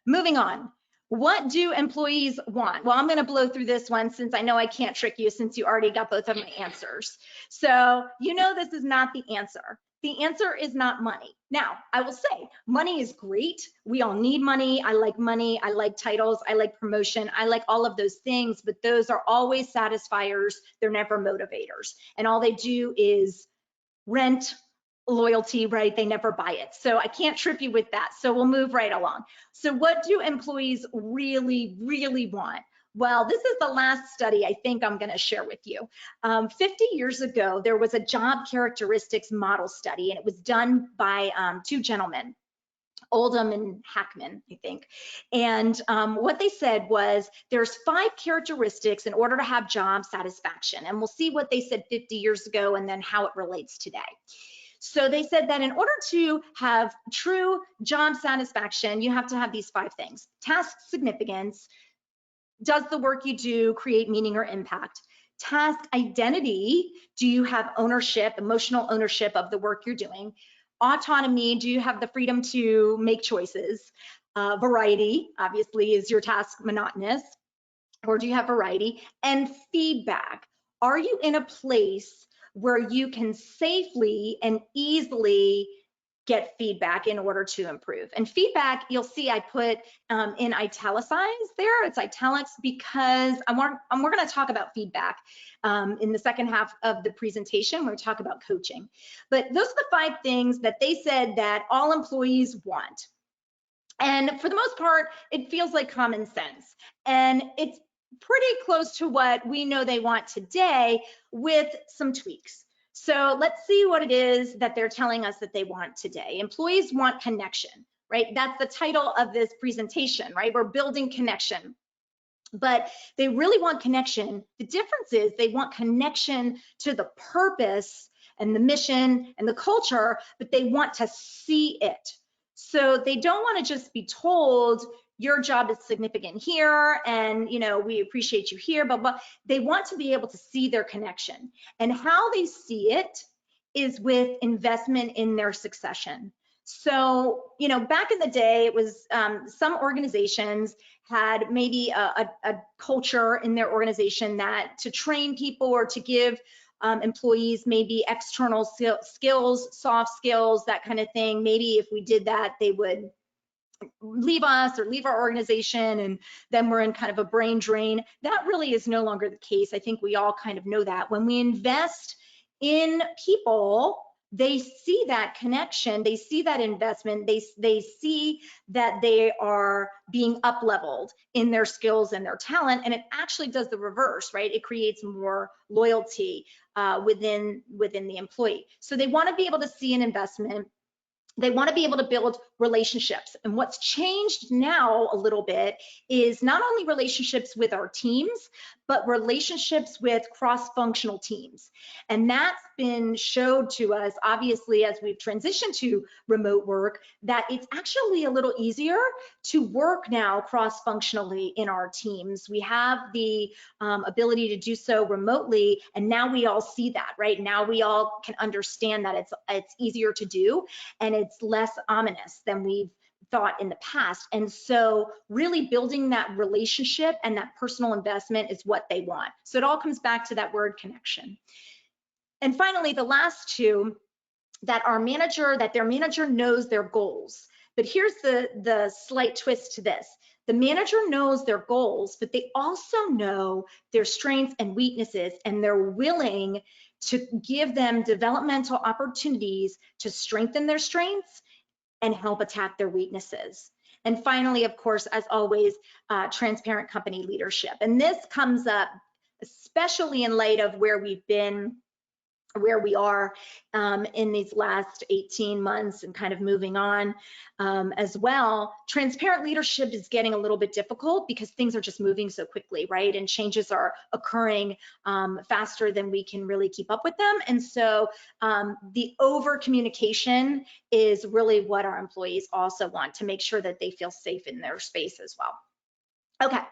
moving on. What do employees want? Well, I'm going to blow through this one since I know I can't trick you since you already got both of my answers. So you know this is not the answer. The answer is not money. Now, I will say money is great. We all need money. I like titles, I like promotion, I like all of those things, but those are always satisfiers. They're never motivators. And all they do is rent loyalty, right? They never buy it. So I can't trip you with that. So we'll move right along. So what do employees really, really want? Well, this is the last study I think I'm going to share with you. 50 years ago, there was a job characteristics model study, and it was done by two gentlemen, Oldham and Hackman, I think. And what they said was there's 5 characteristics in order to have job satisfaction. And we'll see what they said 50 years ago and then how it relates today. So they said that in order to have true job satisfaction, you have to have these 5 things. Task significance. Does the work you do create meaning or impact? Task identity. Do you have ownership, emotional ownership of the work you're doing? Autonomy. Do you have the freedom to make choices? Variety. Obviously, is your task monotonous? Or do you have variety? And feedback. Are you in a place where you can safely and easily get feedback in order to improve? And feedback, you'll see I put in italicized there. It's italics because we're going to talk about feedback in the second half of the presentation. We're going to talk about coaching. But those are the 5 things that they said that all employees want. And for the most part, it feels like common sense. And it's pretty close to what we know they want today with some tweaks. So let's see what it is that they're telling us that they want today. Employees want connection, right? That's the title of this presentation, right? We're building connection. But they really want connection. The difference is they want connection to the purpose and the mission and the culture, but they want to see it. So they don't want to just be told your job is significant here and we appreciate you here, but they want to be able to see their connection. And how they see it is with investment in their succession. So, back in the day, it was some organizations had maybe a culture in their organization that to train people or to give employees maybe external skills, soft skills, that kind of thing. Maybe if we did that, they would leave us or leave our organization, and then we're in kind of a brain drain. That really is no longer the case. I think we all kind of know that. When we invest in people, they see that connection, they see that investment, they see that they are being up-leveled in their skills and their talent, and it actually does the reverse, right? It creates more loyalty within the employee. So they want to be able to see an investment. They want to be able to build relationships. And what's changed now a little bit is not only relationships with our teams, but relationships with cross-functional teams. And that's been showed to us, obviously, as we've transitioned to remote work, that it's actually a little easier to work now cross-functionally in our teams. We have the ability to do so remotely, and now we all see that, right? Now we all can understand that it's easier to do, and it's less ominous than we've thought in the past. And so really building that relationship and that personal investment is what they want. So it all comes back to that word connection. And finally, the last 2, that their manager knows their goals. But here's the slight twist to this. The manager knows their goals, but they also know their strengths and weaknesses, and they're willing to give them developmental opportunities to strengthen their strengths and help attack their weaknesses. And finally, of course, as always, transparent company leadership. And this comes up especially in light of where we've been, where we are in these last 18 months and kind of moving on as well. Transparent leadership is getting a little bit difficult because things are just moving so quickly, right? And changes are occurring faster than we can really keep up with them. And so the over communication is really what our employees also want, to make sure that they feel safe in their space as well. Okay,